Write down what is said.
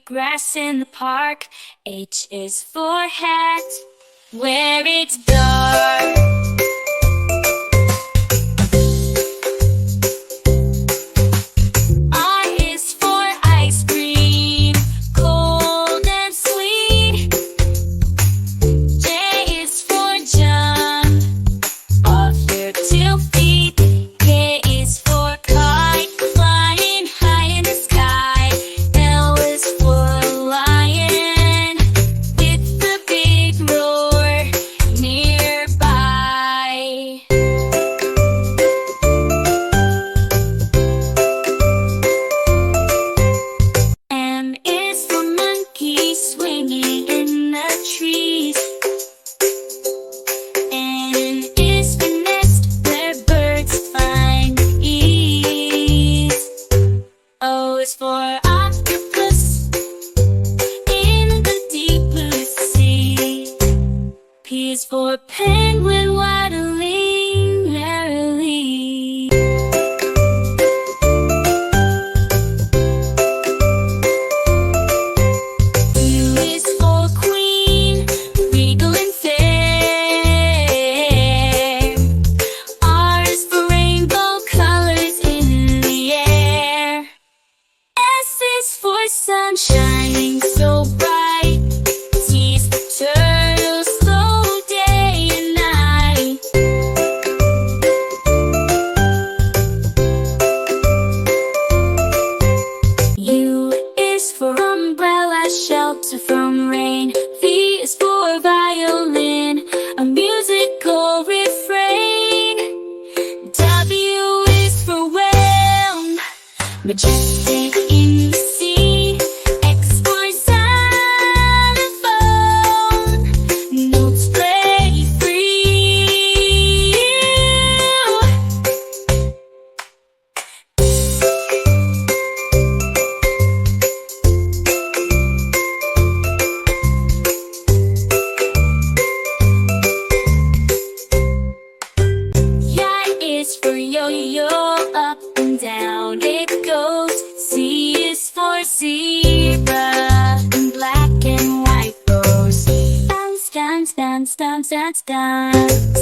grass in the park. H is for hat, where it's dark. I is for ice cream, cold and sweet. J is for jump, off your 2 feet. K is for kite, flying high in the sky. L is for lion, with the big roar nearby. M is for monkey, swinging in the trees. N is for nest, where birds find ease. O is for octopus, in the deep blue sea. P is for penguin, waddling merrily. U is for queen, regal and fair. R is for rainbow colors in the air. S is for sun shining so bright. T is for turtle, slow day and night. U is for umbrella, shelter from rain. V is for violin, a musical refrain. W is for whale, majestic in the sea. X for xylophone, notes play free. Y is for yo-yo, up and down it goes. Z is for zebra, in black and white rows. Bounce, dance, dance, dance, dance, dance.